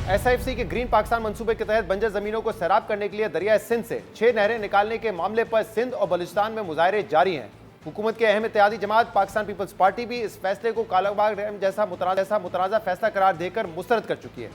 SIFC के green Pakistan मंसूबे के तहत बंजर जमीनों को सैराब करने के लिए दरिया सिंध से 6 नहरें निकालने के मामले पर सिंध और बलूचिस्तान में मुजाहरे जारी हैं। हुकूमत के अहम इत्तेहादी जमात पाकिस्तान पीपल्स पार्टी भी इस फैसले को कालाबाग डैम जैसा मुतराजा फैसला करार देकर मुस्तरद कर चुकी है।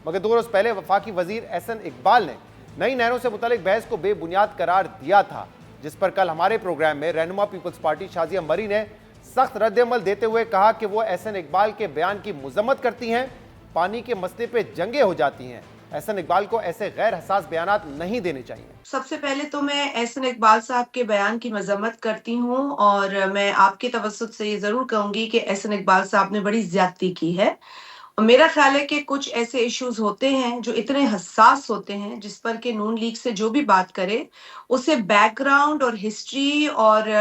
मगर 2 रोज पहले वफाकी वजीर एहसन इकबाल ने नई नहरों से मुतालिक बहस को बेबुनियाद करार दिया था, जिस पर कल हमारे प्रोग्राम में रहनुमा पीपल्स पार्टी शाजिया मरी ने सख्त रद्द-ए-अमल देते हुए कहा कि वो एहसन इकबाल के बयान की मजम्मत करती हैं, पानी के मसले पे जंगें हो जाती हैं। एहसन इकबाल को ऐसे गैर हसास बयानात नहीं देने चाहिए। सबसे पहले तो मैं एहसन इकबाल साहब के बयान की मजम्मत करती हूँ और मैं आपके तवज्जुह से ये जरूर कहूंगी कि एहसन इकबाल साहब ने बड़ी ज्यादती की है। और मेरा ख्याल है कि कुछ ऐसे इश्यूज होते हैं जो इतने हसास होते हैं जिस पर कि नून लीग से जो भी बात करे उसे बैकग्राउंड और हिस्ट्री और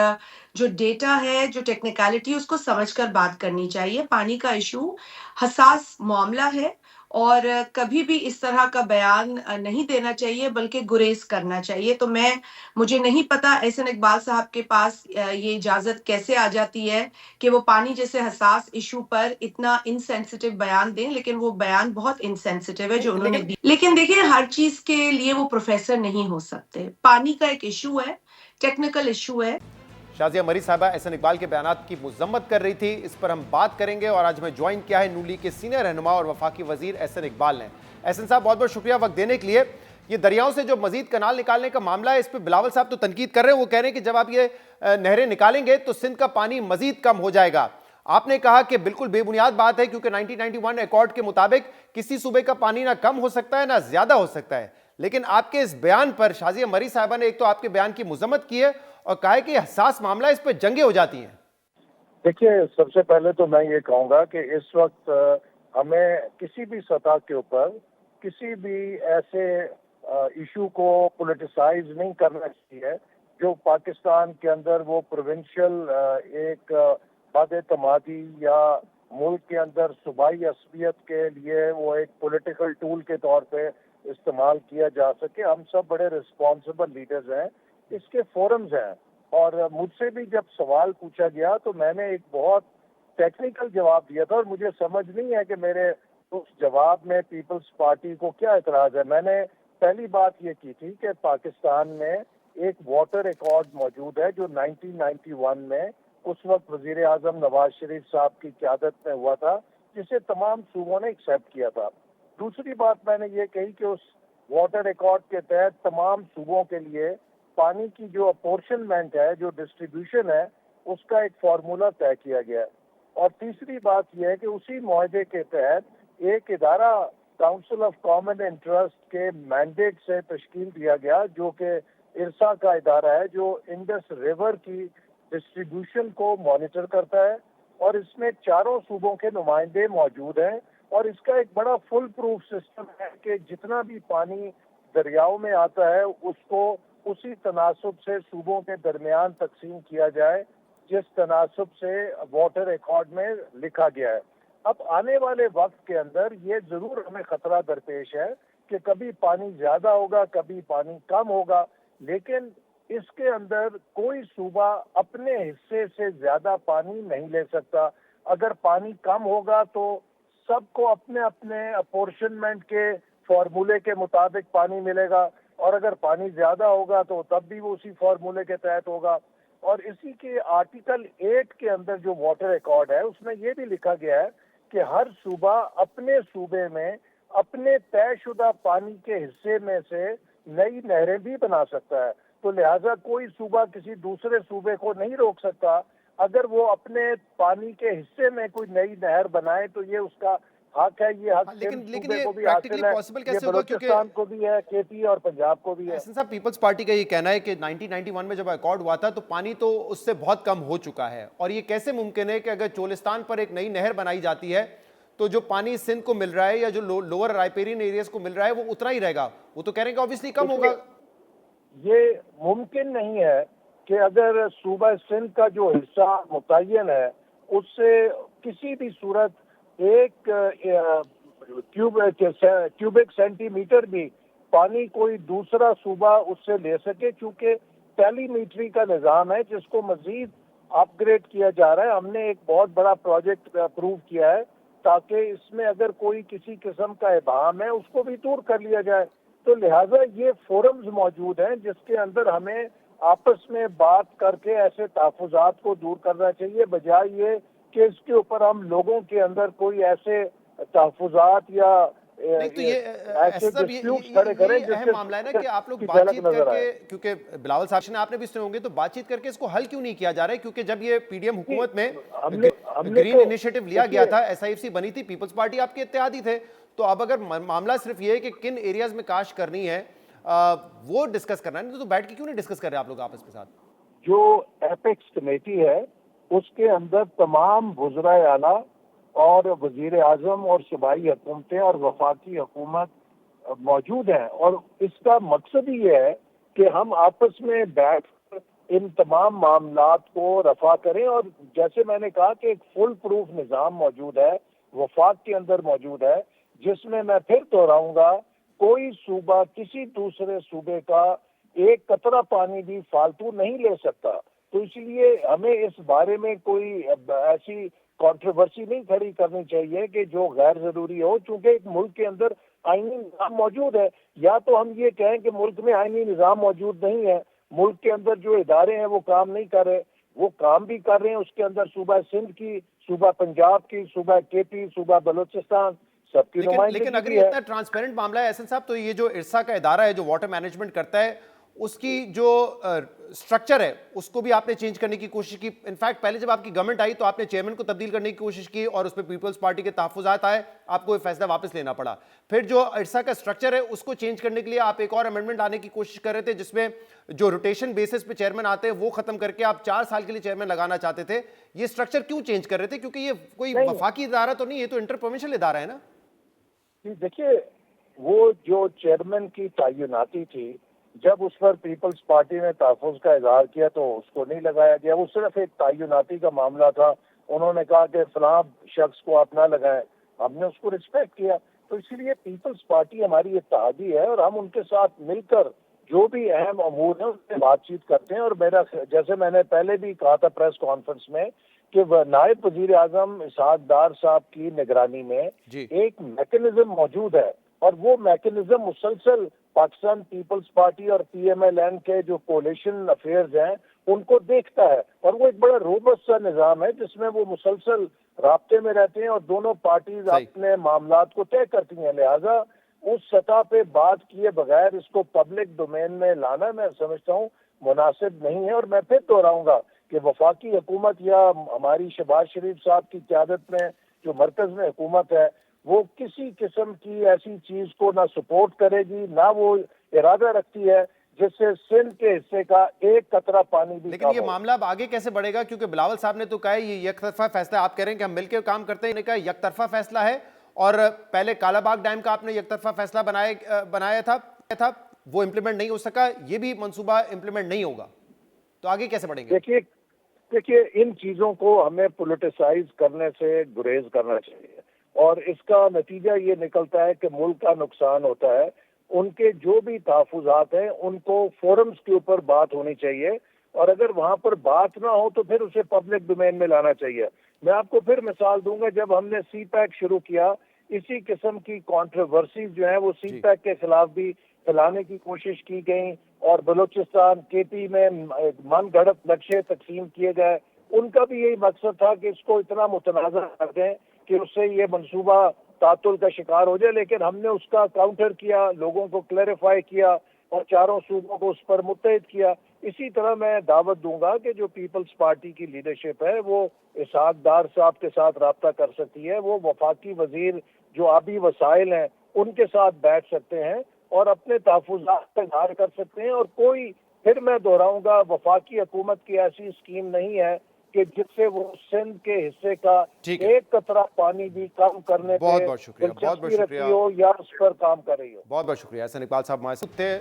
जो डेटा है, जो टेक्निकलिटी, उसको समझकर बात करनी चाहिए। पानी का इशू हसास मामला है और कभी भी इस तरह का बयान नहीं देना चाहिए बल्कि गुरेज करना चाहिए। तो मुझे नहीं पता एहसन इकबाल साहब के पास ये इजाजत कैसे आ जाती है कि वो पानी जैसे हसास इशू पर इतना इनसेंसिटिव बयान दें, लेकिन वो बयान बहुत इनसेंसिटिव है जो उन्होंने दी। लेकिन देखिए, हर चीज के लिए वो प्रोफेसर नहीं हो सकते। पानी का एक इशू है, टेक्निकल इशू है। शाजिया मरी साहबा एहसन इकबाल के बयानात की मजम्मत कर रही थी, इस पर हम बात करेंगे। और आज हमें ज्वाइन किया है नून लीग के सीनियर रहनुमा और वफाकी वजीर एहसन इकबाल ने। एहसन साहब, बहुत बहुत शुक्रिया वक्त देने के लिए। ये दरियाओं से जो मजीद कनाल निकालने का मामला है, इस पर बिलावल साहब तो तनकीद कर रहे हैं। वो कह रहे हैं कि जब आप ये नहरें निकालेंगे तो सिंध का पानी मजीद कम हो जाएगा। आपने कहा कि बिल्कुल बेबुनियाद बात है, क्योंकि 1991 अकॉर्ड के मुताबिक किसी सूबे का पानी ना कम हो सकता है ना ज्यादा हो सकता है। लेकिन आपके इस बयान पर शाजिया मरी साहबा ने एक तो आपके बयान की मजम्मत की है और कहा है कि हसास मामला, इस पर जंगें हो जाती हैं। देखिए, सबसे पहले तो मैं ये कहूँगा कि इस वक्त हमें किसी भी सतह के ऊपर किसी भी ऐसे इशू को पॉलिटिसाइज नहीं करना चाहिए जो पाकिस्तान के अंदर वो प्रोविंशियल एक बद-एतमादी या मुल्क के अंदर सूबाई असबियत के लिए वो एक पॉलिटिकल टूल के तौर पे इस्तेमाल किया जा सके। हम सब बड़े रिस्पॉन्सिबल लीडर्स हैं, इसके फोरम्स हैं। और मुझसे भी जब सवाल पूछा गया तो मैंने एक बहुत टेक्निकल जवाब दिया था और मुझे समझ नहीं है कि मेरे उस जवाब में पीपल्स पार्टी को क्या एतराज है। मैंने पहली बात ये की थी कि पाकिस्तान में एक वाटर रिकॉर्ड मौजूद है जो 1991 में उस वक्त वजीर आजम नवाज शरीफ साहब की क़यादत में हुआ था, जिसे तमाम सूबों ने एक्सेप्ट किया था। दूसरी बात मैंने ये कही कि उस वाटर रिकॉर्ड के तहत तमाम सूबों के लिए पानी की जो अपॉर्शनमेंट है, जो डिस्ट्रीब्यूशन है, उसका एक फार्मूला तय किया गया है। और तीसरी बात यह है कि उसी मुआहदे के तहत एक इदारा काउंसिल ऑफ कॉमन इंटरेस्ट के मैंडेट से तश्कील दिया गया, जो कि इरसा का इदारा है, जो इंडस रिवर की डिस्ट्रीब्यूशन को मॉनिटर करता है। और इसमें चारों सूबों के नुमाइंदे मौजूद हैं और इसका एक बड़ा फुल प्रूफ सिस्टम है कि जितना भी पानी दरियाओं में आता है उसको उसी तनासब से सूबों के दरमियान तकसीम किया जाए जिस तनासब से वाटर रिकॉर्ड में लिखा गया है। अब आने वाले वक्त के अंदर ये जरूर हमें खतरा दरपेश है कि कभी पानी ज्यादा होगा, कभी पानी कम होगा, लेकिन इसके अंदर कोई सूबा अपने हिस्से से ज्यादा पानी नहीं ले सकता। अगर पानी कम होगा तो सबको अपने अपने अपॉर्शनमेंट के फॉर्मूले के मुताबिक पानी मिलेगा, और अगर पानी ज्यादा होगा तो तब भी वो उसी फॉर्मूले के तहत होगा। और इसी के आर्टिकल 8 के अंदर जो वाटर रिकॉर्ड है उसमें ये भी लिखा गया है कि हर सूबा अपने सूबे में अपने तयशुदा पानी के हिस्से में से नई नहरें भी बना सकता है। तो लिहाजा कोई सूबा किसी दूसरे सूबे को नहीं रोक सकता। अगर वो अपने पानी के हिस्से में कोई नई नहर बनाए तो ये उसका हक है, ये हक लेकिन सूबे ये को भी प्रैक्टिकली हासिल है, पॉसिबल ये कैसे होगा? क्योंकि बलूचिस्तान को भी है, केपी और पंजाब को भी है। एहसन साहब, पीपल्स पार्टी का ये कहना है कि 1991 में जब अकॉर्ड हुआ था तो पानी तो उससे बहुत कम हो चुका है, और ये कैसे मुमकिन है कि अगर चोलिस्तान पर एक नई नहर बनाई जाती है तो जो पानी सिंध को मिल रहा है या जो लोअर रायपेरियन एरियाज को मिल रहा है वो उतना ही रहेगा? वो तो कह रहे हैं कि ऑब्वियसली कम होगा। ये मुमकिन नहीं है कि अगर सूबा सिंध का जो हिस्सा मुतय्यन है उससे किसी भी सूरत एक क्यूबिक सेंटीमीटर भी पानी कोई दूसरा सूबा उससे ले सके, क्योंकि टेलीमीट्री का निज़ाम है जिसको मजीद अपग्रेड किया जा रहा है। हमने एक बहुत बड़ा प्रोजेक्ट अप्रूव किया है تاکہ اس میں اگر کوئی کسی قسم کا ابہام ہے اس کو بھی دور کر لیا جائے. تو لہٰذا یہ فورمز موجود ہیں جس کے اندر ہمیں آپس میں بات کر کے ایسے تحفظات کو دور کرنا چاہیے، بجائے یہ کہ اس کے اوپر ہم لوگوں کے اندر کوئی ایسے تحفظات یا نہیں تو یہ ایسے ڈسپیوٹس کھڑے کریں جس اہم معاملہ ہے نا کہ آپ لوگ بات چیت کر کے، کیونکہ بلاول صاحب نے آپ نے بھی سنے ہوں گے، تو بات چیت کر کے اس کو حل کیوں نہیں کیا جا رہا ہے؟ کیونکہ جب یہ پی ڈی ایم حکومت میں گرین انیشیٹو لیا گیا تھا، ایس آئی ایف سی بنی تھی، پیپلز پارٹی آپ کے اتحادی تھے، تو اب اگر معاملہ صرف یہ ہے کہ کن ایریاز میں کاشت کرنی ہے وہ ڈسکس کرنا ہے، تو بیٹھ کے کیوں نہیں ڈسکس کر رہے آپ لوگ آپس کے ساتھ؟ جو ایپیکس کمیٹی ہے اس کے اندر تمام وزرائے اعلیٰ اور وزیر اعظم اور صوبائی حکومتیں اور وفاقی حکومت موجود ہیں، اور اس کا مقصد ہی یہ ہے کہ ہم آپس میں بیٹھ کر ان تمام معاملات کو رفع کریں. اور جیسے میں نے کہا کہ ایک فل پروف نظام موجود ہے، وفاق کے اندر موجود ہے، جس میں پھر دہراؤں گا کوئی صوبہ کسی دوسرے صوبے کا ایک قطرہ پانی بھی فالتو نہیں لے سکتا. تو اس لیے ہمیں اس بارے میں کوئی ایسی کنٹروورسی نہیں کھڑی کرنی چاہیے کہ جو غیر ضروری ہو، چونکہ ایک ملک کے اندر آئینی نظام موجود ہے. یا تو ہم یہ کہیں کہ ملک میں آئینی نظام موجود نہیں ہے، ملک کے اندر جو ادارے ہیں وہ کام نہیں کر رہے، وہ کام بھی کر رہے ہیں. اس کے اندر صوبہ سندھ کی، صوبہ پنجاب کی، صوبہ کے پی، صوبہ بلوچستان، سب کی نمائندگی. لیکن اگر یہ اتنا ٹرانسپیرنٹ معاملہ ہے احسن صاحب، تو یہ جو ارسا کا ادارہ ہے جو واٹر مینجمنٹ کرتا ہے، اس کی جو سٹرکچر ہے اس کو بھی آپ نے چینج کرنے کی کوشش کی. انفیکٹ پہلے جب آپ کی گورنمنٹ آئی تو آپ نے چیئرمین کو تبدیل کرنے کی کوشش کی اور اس پہ پیپلز پارٹی کے تحفظات آئے، آپ کو یہ فیصلہ واپس لینا پڑا. پھر جو ارسا کا سٹرکچر ہے اس کو چینج کرنے کے لیے آپ ایک اور امینڈمنٹ لانے کی کوشش کر رہے تھے، جس میں جو روٹیشن بیسس پہ چیئرمین آتے ہیں وہ ختم کر کے آپ 4 سال کے لیے چیئرمین لگانا چاہتے تھے. یہ سٹرکچر کیوں چینج کر رہے تھے؟ کیونکہ یہ کوئی وفاقی ادارہ تو نہیں، یہ تو انٹر پروونشل ادارہ ہے نا. دیکھیے، وہ جو چیئرمین کی تعیناتی تھی، جب اس پر پیپلز پارٹی نے تحفظ کا اظہار کیا تو اس کو نہیں لگایا گیا. وہ صرف ایک تعیناتی کا معاملہ تھا. انہوں نے کہا کہ فلاں شخص کو آپ نہ لگائیں، ہم نے اس کو رسپیکٹ کیا. تو اسی لیے پیپلز پارٹی ہماری اتحادی ہے اور ہم ان کے ساتھ مل کر جو بھی اہم امور ہیں اس سے بات چیت کرتے ہیں. اور میرا جیسے میں نے پہلے بھی کہا تھا پریس کانفرنس میں کہ نائب وزیر اعظم اسحاق ڈار صاحب کی نگرانی میں ایک میکنزم موجود ہے، اور وہ میکنزم مسلسل پاکستان پیپلز پارٹی اور پی ایم ایل این کے جو کولیشن افیئرز ہیں ان کو دیکھتا ہے. اور وہ ایک بڑا روبسٹ سا نظام ہے جس میں وہ مسلسل رابطے میں رہتے ہیں اور دونوں پارٹیز اپنے معاملات کو طے کرتی ہیں. لہٰذا اس سطح پہ بات کیے بغیر اس کو پبلک ڈومین میں لانا میں سمجھتا ہوں مناسب نہیں ہے. اور میں پھر دہراؤں گا کہ وفاقی حکومت یا ہماری شہباز شریف صاحب کی قیادت میں جو مرکز میں حکومت ہے وہ کسی قسم کی ایسی چیز کو نہ سپورٹ کرے گی، نہ وہ ارادہ رکھتی ہے جس سے سندھ کے حصے کا ایک قطرہ پانی بھی. لیکن یہ معاملہ اب آگے کیسے بڑھے گا؟ کیونکہ بلاول صاحب نے تو کہا ہے یہ یک طرفہ فیصلہ، آپ کہہ رہے ہیں کہ ہم مل کے کام کرتے ہیں، انہوں نے کہا یک طرفہ فیصلہ ہے. اور پہلے کالا باغ ڈیم کا آپ نے یک طرفہ فیصلہ بنایا تھا، وہ امپلیمنٹ نہیں ہو سکا، یہ بھی منصوبہ امپلیمنٹ نہیں ہوگا، تو آگے کیسے بڑھیں گے؟ دیکھیے ان چیزوں کو ہمیں پولیٹیسائز کرنے سے گریز کرنا چاہیے، اور اس کا نتیجہ یہ نکلتا ہے کہ ملک کا نقصان ہوتا ہے. ان کے جو بھی تحفظات ہیں ان کو فورمز کے اوپر بات ہونی چاہیے، اور اگر وہاں پر بات نہ ہو تو پھر اسے پبلک ڈومین میں لانا چاہیے. میں آپ کو پھر مثال دوں گا، جب ہم نے سی پیک شروع کیا اسی قسم کی کنٹروورسیز جو ہیں وہ سی پیک کے خلاف بھی پھیلانے کی کوشش کی گئی، اور بلوچستان کے پی میں من گھڑت نقشے تقسیم کیے گئے. ان کا بھی یہی مقصد تھا کہ اس کو اتنا متنازع کر دیں کہ اس سے یہ منصوبہ تعطل کا شکار ہو جائے. لیکن ہم نے اس کا کاؤنٹر کیا، لوگوں کو کلیریفائی کیا اور چاروں صوبوں کو اس پر متحد کیا. اسی طرح میں دعوت دوں گا کہ جو پیپلز پارٹی کی لیڈرشپ ہے وہ اسحاق ڈار صاحب کے ساتھ رابطہ کر سکتی ہے، وہ وفاقی وزیر جو آبی وسائل ہیں ان کے ساتھ بیٹھ سکتے ہیں اور اپنے تحفظات کا اظہار کر سکتے ہیں. اور کوئی پھر میں دہراؤں گا وفاقی حکومت کی ایسی اسکیم نہیں ہے کہ جس سے وہ سندھ کے حصے کا ایک قطرہ پانی بھی کم کرنے پہ دلچسپی رکھتی ہو یا اس پر کام کر رہی ہو. بہت بہت شکریہ. احسن اقبال صاحب ہمارے ساتھ تھے.